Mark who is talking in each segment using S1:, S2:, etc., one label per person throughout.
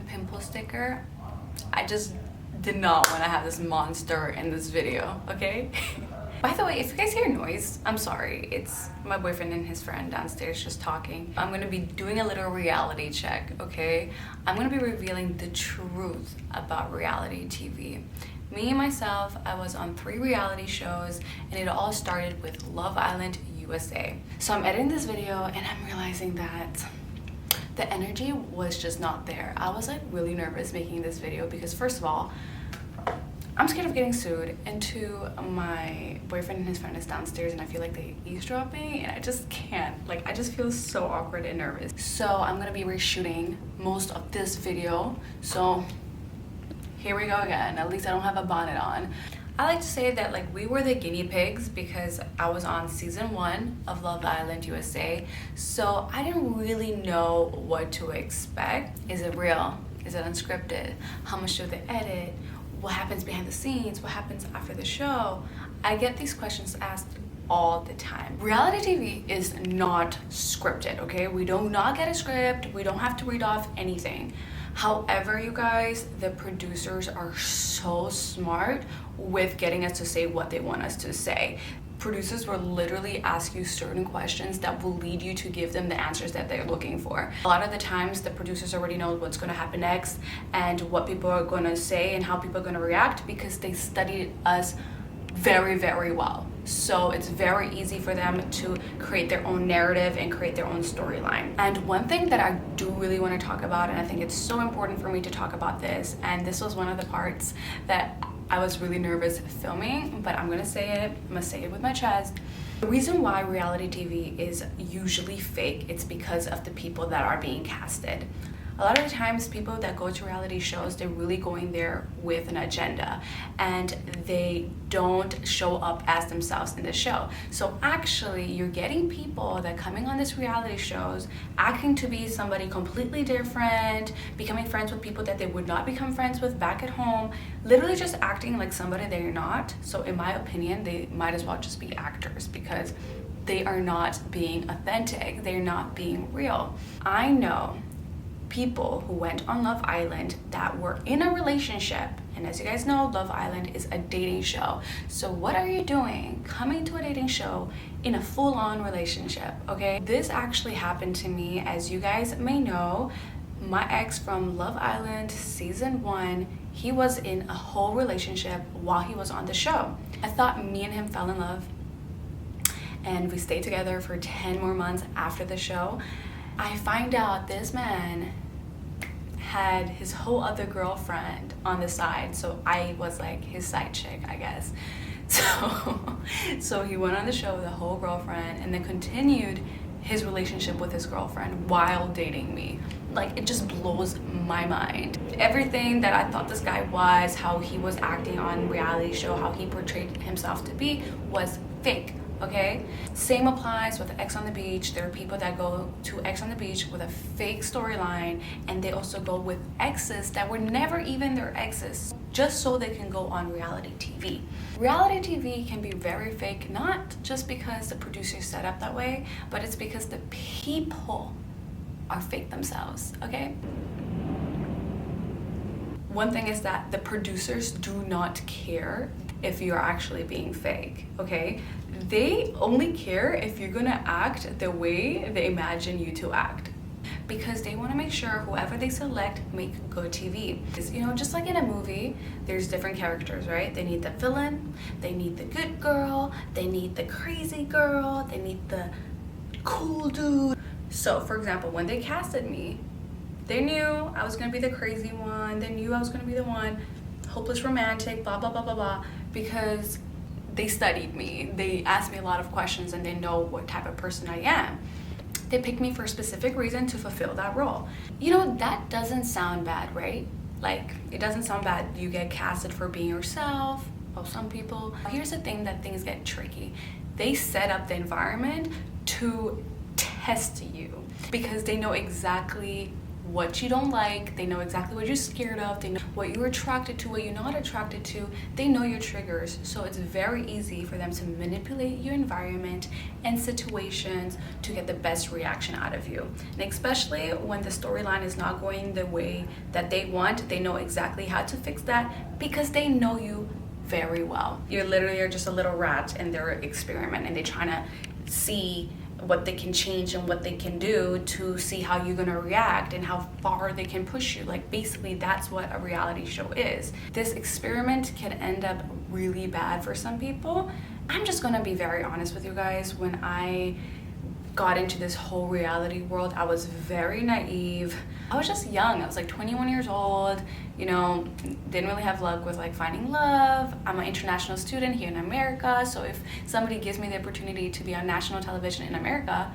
S1: pimple sticker. I just did not want to have this monster in this video, okay? By the way, if you guys hear noise, I'm sorry. It's my boyfriend and his friend downstairs just talking. I'm gonna be doing a little reality check, okay? I'm gonna be revealing the truth about reality TV. Me and myself, I was on 3 reality shows, and it all started with Love Island USA. So I'm editing this video and I'm realizing that the energy was just not there. I was like really nervous making this video because first of all, I'm scared of getting sued, and 2, my boyfriend and his friend is downstairs and I feel like they eavesdropping and I just can't. Like, I just feel so awkward and nervous. So I'm gonna be reshooting most of this video. So here we go again. At least I don't have a bonnet on. I like to say that like we were the guinea pigs because I was on season 1 of Love Island USA. So I didn't really know what to expect. Is it real? Is it unscripted? How much do they edit? What happens behind the scenes? What happens after the show? I get these questions asked all the time. Reality TV is not scripted, okay? We do not get a script. We don't have to read off anything. However, you guys, the producers are so smart with getting us to say what they want us to say. Producers will literally ask you certain questions that will lead you to give them the answers that they're looking for. A lot of the times, the producers already know what's going to happen next and what people are going to say and how people are going to react because they studied us very, very well. So it's very easy for them to create their own narrative and create their own storyline. And one thing that I do really want to talk about, and I think it's so important for me to talk about this, and this was one of the parts that I was really nervous filming, but I'm gonna say it. I'm gonna say it with my chest. The reason why reality TV is usually fake, it's because of the people that are being casted. A lot of the times people that go to reality shows, they're really going there with an agenda and they don't show up as themselves in the show. So actually you're getting people that coming on these reality shows acting to be somebody completely different, becoming friends with people that they would not become friends with back at home, literally just acting like somebody they're not. So in my opinion, they might as well just be actors because they are not being authentic, they're not being real. I know people who went on Love Island that were in a relationship, and as you guys know, Love Island is a dating show. So what are you doing coming to a dating show in a full-on relationship? Okay, this actually happened to me. As you guys may know, my ex from Love Island season 1, he was in a whole relationship while he was on the show. I thought me and him fell in love and we stayed together for 10 more months after the show. I find out this man had his whole other girlfriend on the side, so I was like his side chick, I guess. So he went on the show with a whole girlfriend and then continued his relationship with his girlfriend while dating me. Like, it just blows my mind. Everything that I thought this guy was, how he was acting on reality show, how he portrayed himself to be, was fake. Okay, same applies with X on the Beach. There are people that go to X on the Beach with a fake storyline, and they also go with exes that were never even their exes just so they can go on reality TV. Reality TV can be very fake, not just because the producers set up that way, but it's because the people are fake themselves, okay? One thing is that the producers do not care if you're actually being fake, okay? They only care if you're gonna act the way they imagine you to act, because they want to make sure whoever they select make good TV. Because, you know, just like in a movie, there's different characters, right? They need the villain, they need the good girl, they need the crazy girl, they need the cool dude. So for example, when they casted me, they knew I was gonna be the crazy one, they knew I was gonna be the one hopeless romantic, blah blah blah blah blah, because they studied me. They asked me a lot of questions and they know what type of person I am. They picked me for a specific reason to fulfill that role. You know, that doesn't sound bad, right? Like, it doesn't sound bad. You get casted for being yourself. Well, some people. Here's the thing that things get tricky. They set up the environment to test you because they know exactly what you don't like, they know exactly what you're scared of, they know what you're attracted to, what you're not attracted to, they know your triggers. So it's very easy for them to manipulate your environment and situations to get the best reaction out of you. And especially when the storyline is not going the way that they want, they know exactly how to fix that because they know you very well. You literally are just a little rat in their experiment, and they're trying to see what they can change and what they can do to see how you're gonna react and how far they can push you. Like, basically that's what a reality show is. This experiment can end up really bad for some people. I'm just gonna be very honest with you guys. When I got into this whole reality world, I was very naive. I was just young. I was like 21 years old, you know, didn't really have luck with like finding love. I'm an international student here in America, so if somebody gives me the opportunity to be on national television in America,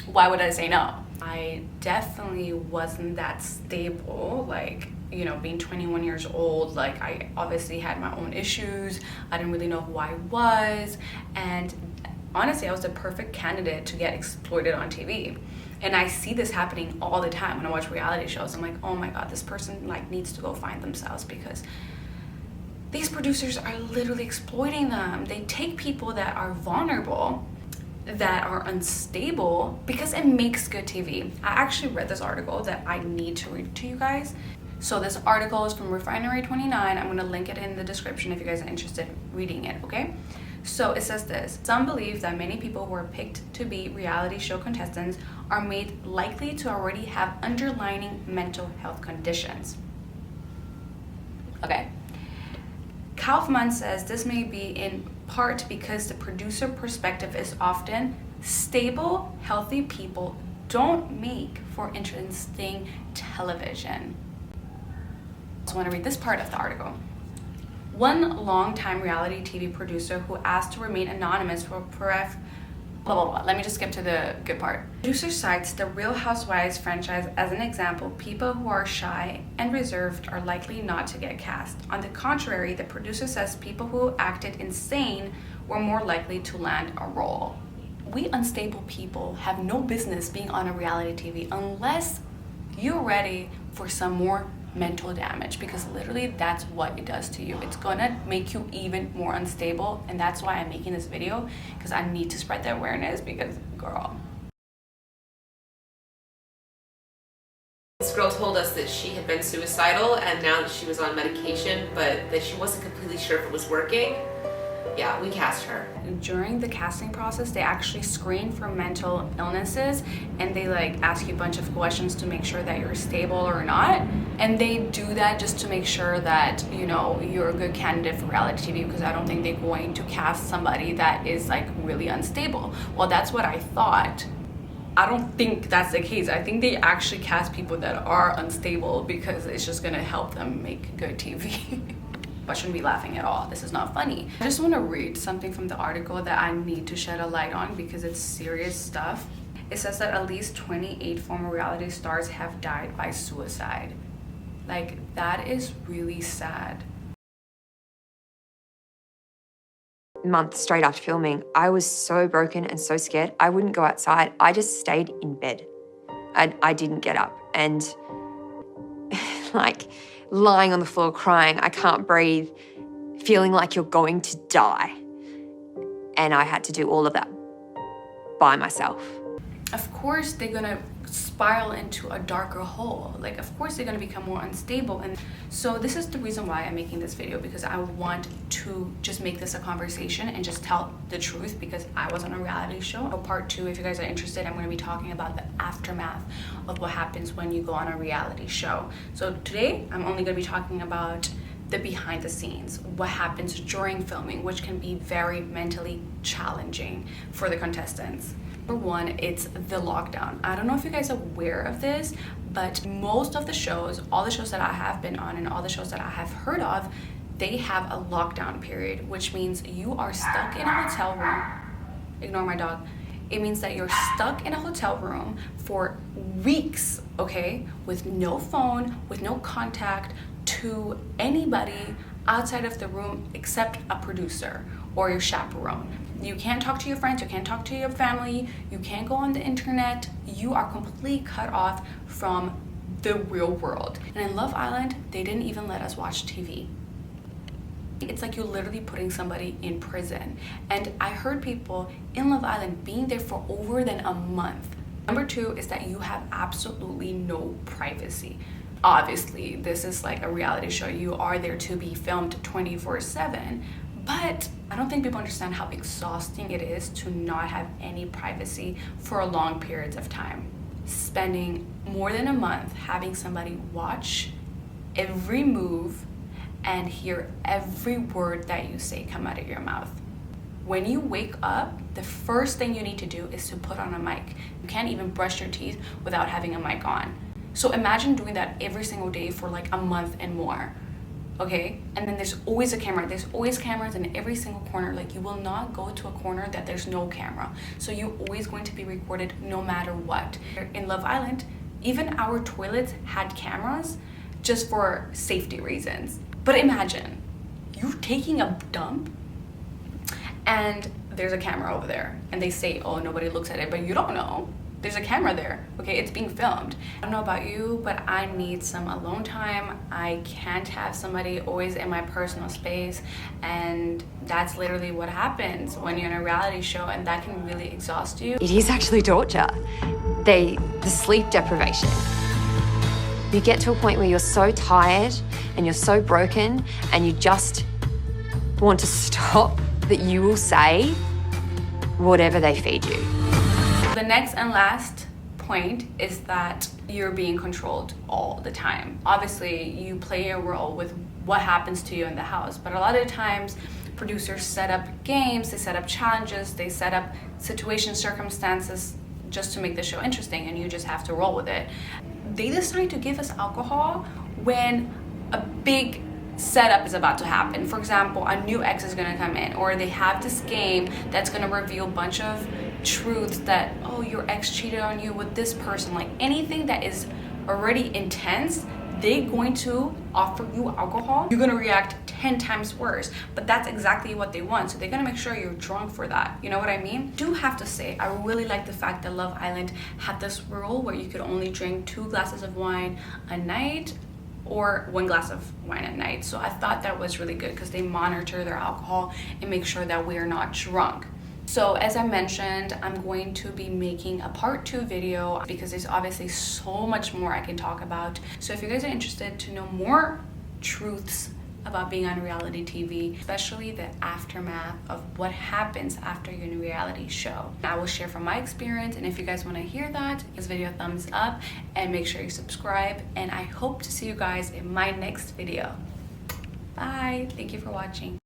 S1: why would I say no? I definitely wasn't that stable, like, you know, being 21 years old, like I obviously had my own issues. I didn't really know who I was, and honestly, I was the perfect candidate to get exploited on TV. And I see this happening all the time when I watch reality shows. I'm like, oh my God, this person like needs to go find themselves, because these producers are literally exploiting them. They take people that are vulnerable, that are unstable, because it makes good TV. I actually read this article that I need to read to you guys. So this article is from Refinery 29. I'm gonna link it in the description if you guys are interested in reading it, okay? So it says this: some believe that many people who are picked to be reality show contestants are made likely to already have underlying mental health conditions. Okay. Kaufman says this may be in part because the producer perspective is often stable, healthy people don't make for interesting television. So I want to read this part of the article. One longtime reality TV producer who asked to remain anonymous for blah, blah, blah. Let me just skip to the good part. Producer cites the Real Housewives franchise as an example. People who are shy and reserved are likely not to get cast. On the contrary, the producer says people who acted insane were more likely to land a role. We unstable people have no business being on a reality TV unless you're ready for some more mental damage, because literally that's what it does to you. It's gonna make you even more unstable, and that's why I'm making this video, because I need to spread the awareness, because girl.
S2: This girl told us that she had been suicidal and now that she was on medication, but that she wasn't completely sure if it was working. Yeah, we cast her.
S1: During the casting process, they actually screen for mental illnesses, and they like ask you a bunch of questions to make sure that you're stable or not. And they do that just to make sure that, you know, you're a good candidate for reality TV, because I don't think they're going to cast somebody that is like really unstable. Well, that's what I thought. I don't think that's the case. I think they actually cast people that are unstable because it's just gonna help them make good TV. I shouldn't be laughing at all. This is not funny. I just want to read something from the article that I need to shed a light on because it's serious stuff. It says that at least 28 former reality stars have died by suicide. Like, that is really sad.
S3: Months straight after filming, I was so broken and so scared. I wouldn't go outside. I just stayed in bed. I didn't get up, and like lying on the floor crying, I can't breathe, feeling like you're going to die. And I had to do all of that by myself.
S1: Of course they're gonna spiral into a darker hole. Like, of course they're gonna become more unstable. And so this is the reason why I'm making this video, because I want to just make this a conversation and just tell the truth, because I was on a reality show. Part 2, if you guys are interested, I'm gonna be talking about the aftermath of what happens when you go on a reality show. So today, I'm only gonna be talking about the behind the scenes, what happens during filming, which can be very mentally challenging for the contestants. Number one, it's the lockdown. I don't know if you guys are aware of this, but most of the shows, all the shows that I have been on and all the shows that I have heard of, they have a lockdown period, which means you are stuck in a hotel room. Ignore my dog. It means that you're stuck in a hotel room for weeks, okay? With no phone, with no contact to anybody outside of the room except a producer or your chaperone. You can't talk to your friends, you can't talk to your family, you can't go on the internet. You are completely cut off from the real world. And in Love Island, they didn't even let us watch TV. It's like you're literally putting somebody in prison. And I heard people in Love Island being there for over than a month. Number two is that you have absolutely no privacy. Obviously, this is like a reality show. You are there to be filmed 24/7, but I don't think people understand how exhausting it is to not have any privacy for long periods of time. Spending more than a month having somebody watch every move and hear every word that you say come out of your mouth. When you wake up, the first thing you need to do is to put on a mic. You can't even brush your teeth without having a mic on. So imagine doing that every single day for like a month and more, okay? And then there's always a camera. There's always cameras in every single corner. Like, you will not go to a corner that there's no camera. So you're always going to be recorded no matter what. In Love Island, even our toilets had cameras just for safety reasons. But imagine you taking a dump and there's a camera over there and they say, oh, nobody looks at it, but you don't know. There's a camera there, okay? It's being filmed. I don't know about you, but I need some alone time. I can't have somebody always in my personal space, and that's literally what happens when you're in a reality show, and that can really exhaust you.
S3: It is actually torture. The sleep deprivation. You get to a point where you're so tired and you're so broken and you just want to stop that you will say whatever they feed you.
S1: The next and last point is that you're being controlled all the time. Obviously, you play a role with what happens to you in the house, but a lot of times producers set up games, they set up challenges, they set up situation circumstances just to make the show interesting, and you just have to roll with it. They decide to give us alcohol when a big setup is about to happen. For example, a new ex is gonna come in, or they have this game that's gonna reveal a bunch of truths that, oh, your ex cheated on you with this person. Like, anything that is already intense, they're going to offer you alcohol. You're gonna react 10 times worse, but that's exactly what they want. So they're gonna make sure you're drunk for that. You know what I mean? Do have to say, I really like the fact that Love Island had this rule where you could only drink 2 glasses of wine a night, or 1 glass of wine at night. So I thought that was really good because they monitor their alcohol and make sure that we are not drunk. So as I mentioned, I'm going to be making a part 2 video because there's obviously so much more I can talk about. So if you guys are interested to know more truths about being on reality TV, especially the aftermath of what happens after you're in a reality show, I will share from my experience. And if you guys want to hear that, give this video a thumbs up and make sure you subscribe. And I hope to see you guys in my next video. Bye. Thank you for watching.